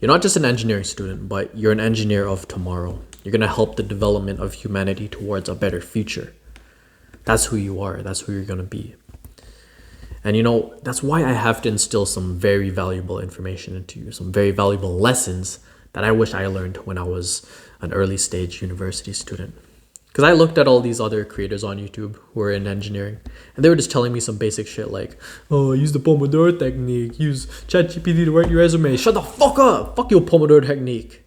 You're not just an engineering student, but you're an engineer of tomorrow. You're going to help the development of humanity towards a better future. That's who you are. That's who you're going to be. And that's why I have to instill some very valuable information into you, some very valuable lessons that I wish I learned when I was an early stage university student. Because I looked at all these other creators on YouTube who were in engineering, and they were just telling me some basic shit like, oh, use the Pomodoro technique, use ChatGPT to write your resume. Shut the fuck up! Fuck your Pomodoro technique.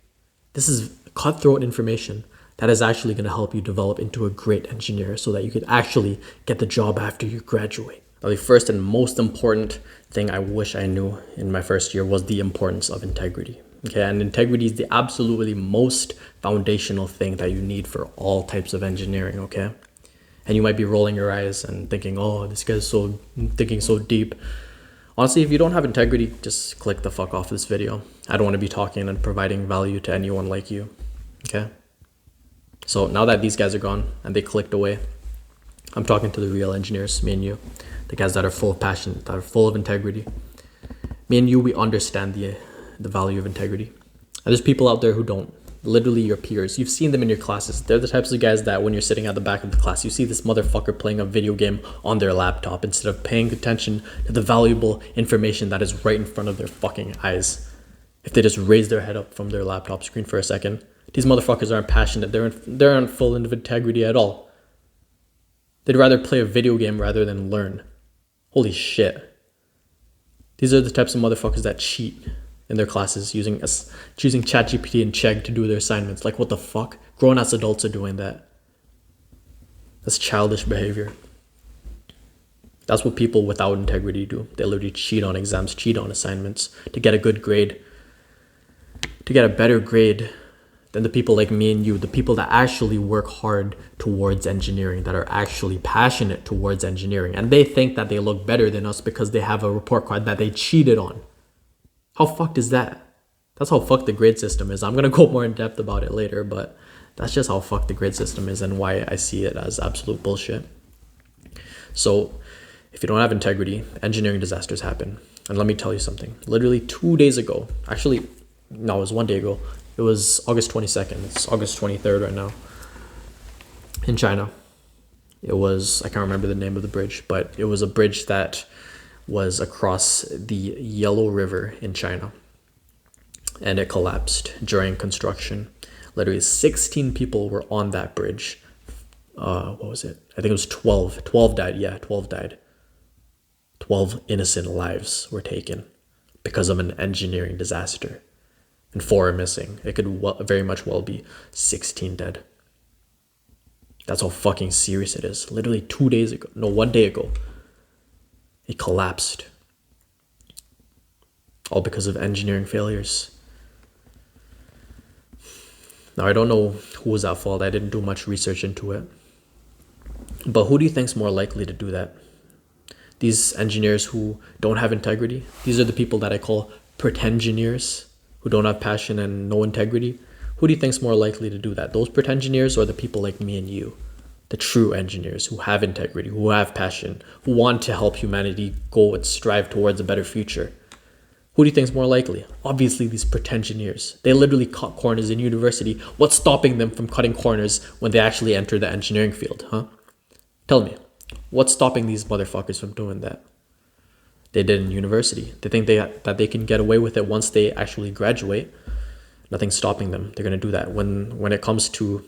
This is cutthroat information that is actually going to help you develop into a great engineer so that you could actually get the job after you graduate. Now, the first and most important thing I wish I knew in my first year was the importance of integrity. Okay, and integrity is the absolutely most foundational thing that you need for all types of engineering, okay? And you might be rolling your eyes and thinking, oh, this guy's thinking so deep. Honestly, if you don't have integrity, just click the fuck off this video. I don't want to be talking and providing value to anyone like you, okay? So now that these guys are gone and they clicked away, I'm talking to the real engineers, me and you, the guys that are full of passion, that are full of integrity. Me and you, we understand the value of integrity. And there's people out there who don't. Literally your peers. You've seen them in your classes. They're the types of guys that when you're sitting at the back of the class, you see this motherfucker playing a video game on their laptop instead of paying attention to the valuable information that is right in front of their fucking eyes. If they just raise their head up from their laptop screen for a second, these motherfuckers aren't passionate. They're aren't full of integrity at all. They'd rather play a video game rather than learn. Holy shit. These are the types of motherfuckers that cheat in their classes choosing ChatGPT and Chegg to do their assignments. Like, what the fuck? Grown-ass adults are doing that. That's childish behavior. That's what people without integrity do. They literally cheat on exams, cheat on assignments to get a good grade, to get a better grade than the people like me and you, the people that actually work hard towards engineering, that are actually passionate towards engineering. And they think that they look better than us because they have a report card that they cheated on. How fucked is that? That's how fucked the grade system is. I'm going to go more in depth about it later, but that's just how fucked the grade system is and why I see it as absolute bullshit. So if you don't have integrity, engineering disasters happen. And let me tell you something. Literally 2 days ago, actually, no, it was 1 day ago. It was August 22nd. It's August 23rd right now. In China. It was, I can't remember the name of the bridge, but it was a bridge that was across the Yellow River in China, and it collapsed during construction. Literally 16 people were on that bridge. What was it? I think it was 12 died. Yeah, 12 died. 12 innocent lives were taken because of an engineering disaster, and 4 are missing. It could very much well be 16 dead. That's how fucking serious it is. Literally 2 days ago, no, 1 day ago, it collapsed. All because of engineering failures. Now, I don't know who was at fault. I didn't do much research into it. But who do you think's more likely to do that? These engineers who don't have integrity? These are the people that I call pretengineers, who don't have passion and no integrity. Who do you think's more likely to do that? Those pretengineers or the people like me and you? The true engineers who have integrity, who have passion, who want to help humanity go and strive towards a better future. Who do you think is more likely? Obviously, these pretengineers. They literally cut corners in university. What's stopping them from cutting corners when they actually enter the engineering field, huh? Tell me, what's stopping these motherfuckers from doing that? They did in university. They think that they can get away with it once they actually graduate. Nothing's stopping them. They're gonna do that. When it comes to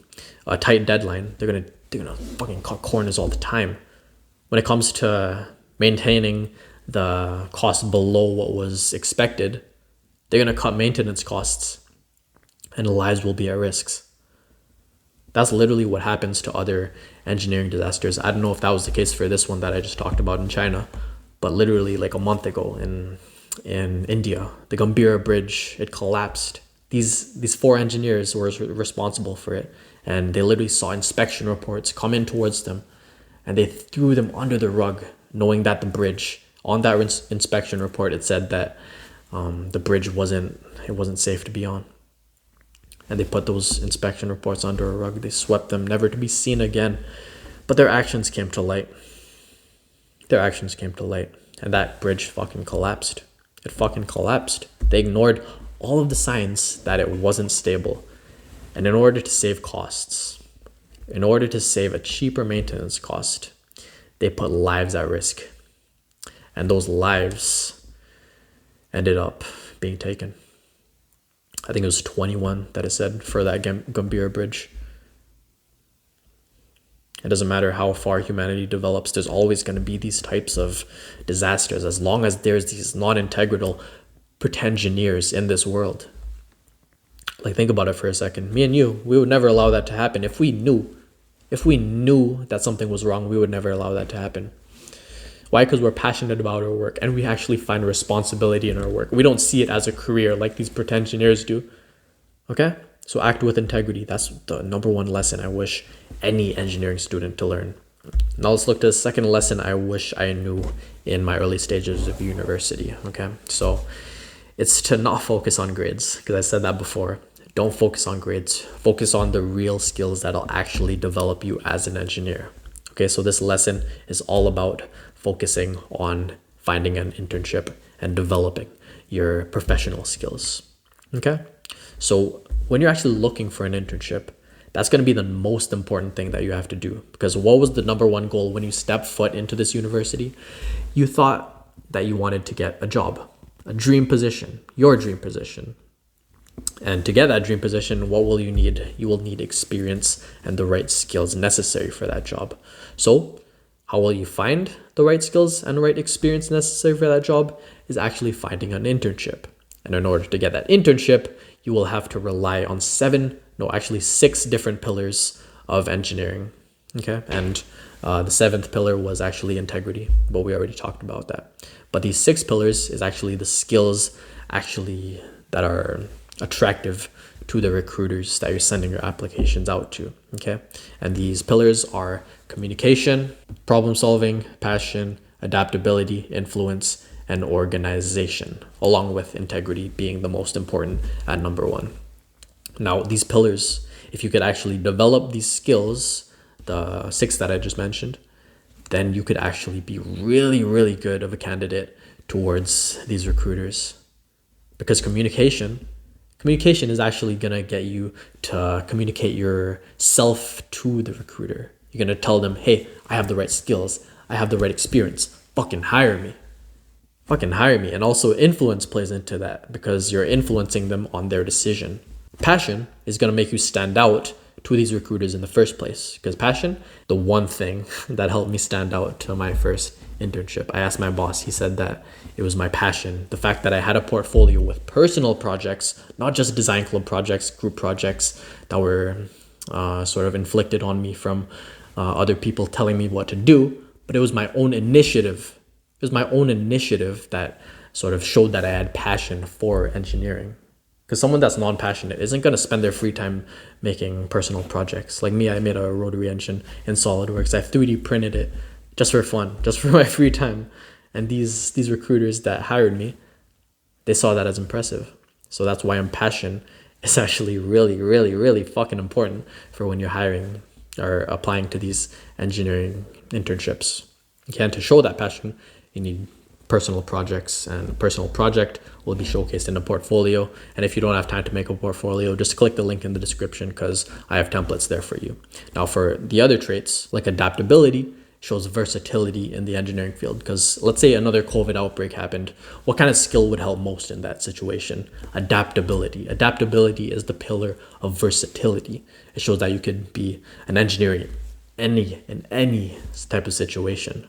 a tight deadline, they're gonna fucking cut corners all the time. When it comes to maintaining the cost below what was expected, they're gonna cut maintenance costs, and lives will be at risks. That's literally what happens to other engineering disasters. I don't know if that was the case for this one that I just talked about in China, but literally like a month ago in India, the Gambhira Bridge, it collapsed. These 4 engineers were responsible for it, and they literally saw inspection reports come in towards them, and they threw them under the rug, knowing that the bridge, on that inspection report, it said that the bridge wasn't safe to be on. And they put those inspection reports under a rug. They swept them, never to be seen again. But their actions came to light. And that bridge fucking collapsed. It fucking collapsed. They ignored all of the signs that it wasn't stable. And in order to save costs, in order to save a cheaper maintenance cost, they put lives at risk. And those lives ended up being taken. I think it was 21 that it said for that Gambir Bridge. It doesn't matter how far humanity develops, there's always going to be these types of disasters as long as there's these non-integral pretensioneers in this world. Like, think about it for a second. Me and you, we would never allow that to happen. If we knew that something was wrong, we would never allow that to happen. Why? Because we're passionate about our work and we actually find responsibility in our work. We don't see it as a career like these pretensioneers do. Okay? So act with integrity. That's the number one lesson I wish any engineering student to learn. Now let's look to the second lesson I wish I knew in my early stages of university. Okay? So it's to not focus on grades, because I said that before. Don't focus on grades. Focus on the real skills that'll actually develop you as an engineer. Okay, so this lesson is all about focusing on finding an internship and developing your professional skills. Okay, so when you're actually looking for an internship, that's going to be the most important thing that you have to do. Because what was the number one goal when you stepped foot into this university? You thought that you wanted to get a job, a dream position, your dream position. And to get that dream position, what will you need? You will need experience and the right skills necessary for that job. So how will you find the right skills and the right experience necessary for that job? Is actually finding an internship. And in order to get that internship, you will have to rely on 6 different pillars of engineering. Okay, and the 7th pillar was actually integrity, but we already talked about that. But these 6 pillars is actually the skills actually that are attractive to the recruiters that you're sending your applications out to. Okay, and these pillars are communication, problem solving, passion, adaptability, influence, and organization, along with integrity being the most important at number 1. Now, these pillars, if you could actually develop these skills, the 6 that I just mentioned, then you could actually be really, really good of a candidate towards these recruiters. Because communication is actually going to get you to communicate yourself to the recruiter. You're going to tell them, hey, I have the right skills. I have the right experience. Fucking hire me. And also influence plays into that because you're influencing them on their decision. Passion is going to make you stand out to these recruiters in the first place. Because passion, the one thing that helped me stand out to my first internship. I asked my boss, he said that it was my passion. The fact that I had a portfolio with personal projects, not just design club projects, group projects that were sort of inflicted on me from other people telling me what to do, but it was my own initiative. It was my own initiative that sort of showed that I had passion for engineering. Because someone that's non-passionate isn't going to spend their free time making personal projects. Like me, I made a rotary engine in SolidWorks. I 3D printed it just for fun, just for my free time. And these recruiters that hired me, they saw that as impressive. So that's why passion is actually really, really, really fucking important for when you're hiring or applying to these engineering internships. And to show that passion, you need personal projects, and a personal project will be showcased in a portfolio. And if you don't have time to make a portfolio, just click the link in the description because I have templates there for you. Now for the other traits, like adaptability, shows versatility in the engineering field. Because let's say another COVID outbreak happened, what kind of skill would help most in that situation? Adaptability. Adaptability is the pillar of versatility. It shows that you could be an engineer in any type of situation.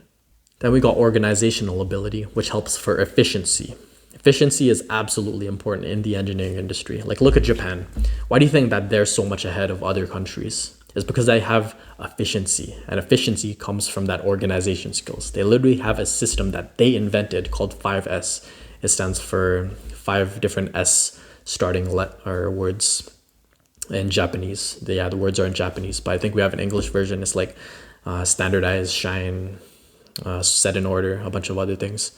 Then we got organizational ability, which helps for efficiency. Efficiency is absolutely important in the engineering industry. Like, look at Japan. Why do you think that they're so much ahead of other countries? It's because they have efficiency, and efficiency comes from that organization skills. They literally have a system that they invented called 5S. It stands for 5 different S starting words in Japanese. The words are in Japanese, but I think we have an English version. It's like standardize, shine, set in order, a bunch of other things.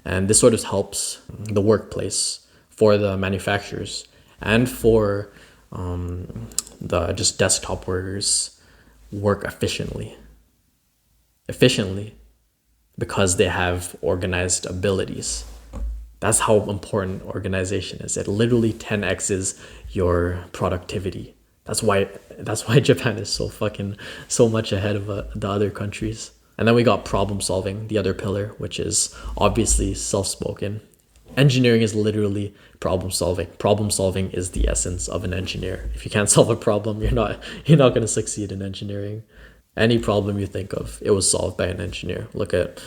And this sort of helps the workplace for the manufacturers and for the just desktop workers work efficiently because they have organized abilities. That's how important organization is. It literally 10x's your productivity. That's why Japan is so much ahead of the other countries. And then we got problem solving, the other pillar, which is obviously self-spoken. Engineering is literally problem solving. Problem solving is the essence of an engineer. If you can't solve a problem, you're not going to succeed in engineering. Any problem you think of, it was solved by an engineer. Look at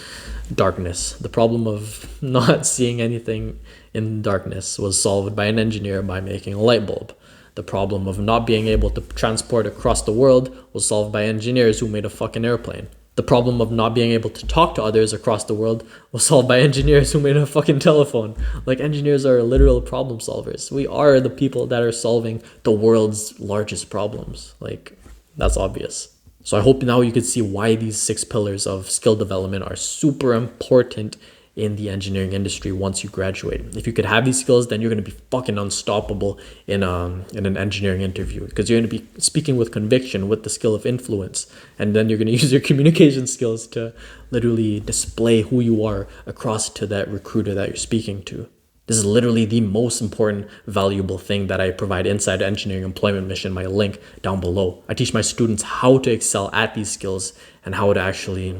darkness. The problem of not seeing anything in darkness was solved by an engineer by making a light bulb. The problem of not being able to transport across the world was solved by engineers who made a fucking airplane. The problem of not being able to talk to others across the world was solved by engineers who made a fucking telephone. Like, engineers are literal problem solvers. We are the people that are solving the world's largest problems. Like, that's obvious. So I hope now you can see why these 6 pillars of skill development are super important in the engineering industry once you graduate. If you could have these skills, then you're going to be fucking unstoppable in an engineering interview, because you're going to be speaking with conviction, with the skill of influence, and then you're going to use your communication skills to literally display who you are across to that recruiter that you're speaking to. This is literally the most important, valuable thing that I provide inside Engineering Employment Mission, my link down below. I teach my students how to excel at these skills and how to actually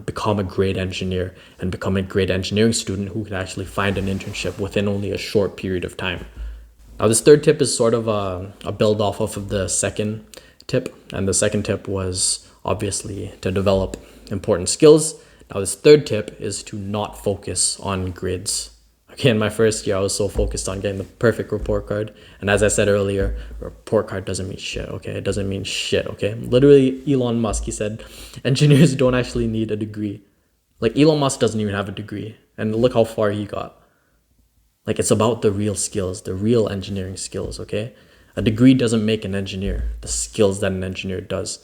become a great engineer and become a great engineering student who can actually find an internship within only a short period of time. Now, this third tip is sort of a build off of the second tip. And the second tip was obviously to develop important skills. Now, this third tip is to not focus on grades. Okay, in my first year, I was so focused on getting the perfect report card. And as I said earlier, report card doesn't mean shit, okay? It doesn't mean shit, okay? Literally, Elon Musk, he said, engineers don't actually need a degree. Like, Elon Musk doesn't even have a degree. And look how far he got. Like, it's about the real skills, the real engineering skills, okay? A degree doesn't make an engineer. The skills that an engineer does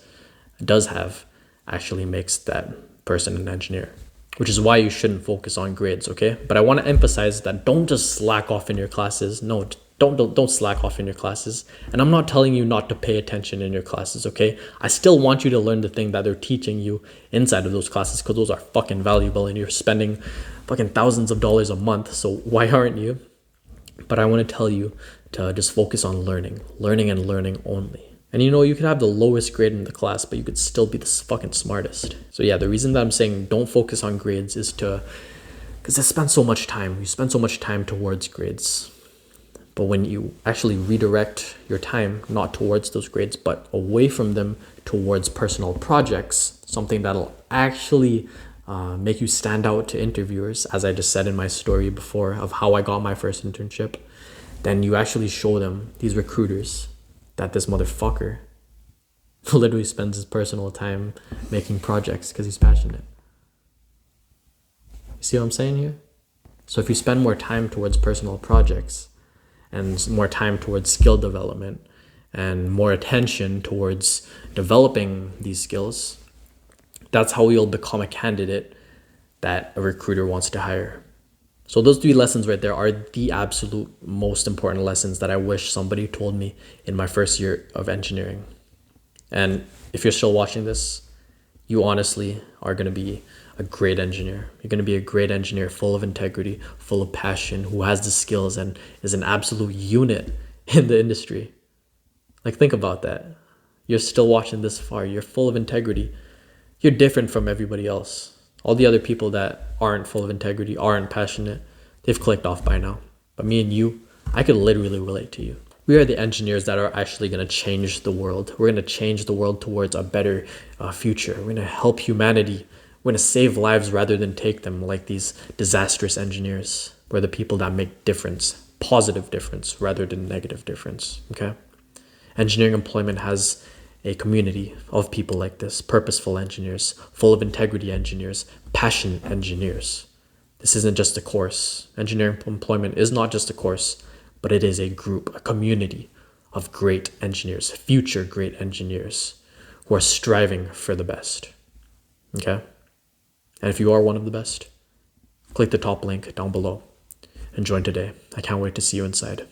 have actually makes that person an engineer. Which is why you shouldn't focus on grades, okay? But I want to emphasize that don't just slack off in your classes. No, don't slack off in your classes. And I'm not telling you not to pay attention in your classes, okay? I still want you to learn the thing that they're teaching you inside of those classes, because those are fucking valuable and you're spending fucking thousands of dollars a month. So why aren't you? But I want to tell you to just focus on learning and learning only. And you could have the lowest grade in the class, but you could still be the fucking smartest. So yeah, the reason that I'm saying don't focus on grades is because you spend so much time towards grades. But when you actually redirect your time, not towards those grades, but away from them towards personal projects, something that'll actually make you stand out to interviewers, as I just said in my story before of how I got my first internship, then you actually show them, these recruiters, that this motherfucker literally spends his personal time making projects because he's passionate. You see what I'm saying here? So if you spend more time towards personal projects and more time towards skill development and more attention towards developing these skills, that's how you'll become a candidate that a recruiter wants to hire. So those 3 lessons right there are the absolute most important lessons that I wish somebody told me in my first year of engineering. And if you're still watching this, you honestly are going to be a great engineer. You're going to be a great engineer, full of integrity, full of passion, who has the skills and is an absolute unit in the industry. Like, think about that. You're still watching this far. You're full of integrity. You're different from everybody else. All the other people that aren't full of integrity, aren't passionate, they've clicked off by now. But me and you, I could literally relate to you. We are the engineers that are actually going to change the world. We're going to change the world towards a better future. We're going to help humanity. We're going to save lives rather than take them, like these disastrous engineers. We're the people that make difference, positive difference rather than negative difference, okay? Engineering employment has a community of people like this, purposeful engineers, full of integrity engineers, passionate engineers. This isn't just a course. Engineering employment is not just a course, but it is a group, a community of great engineers, future great engineers who are striving for the best. Okay? And if you are one of the best, click the top link down below and join today. I can't wait to see you inside.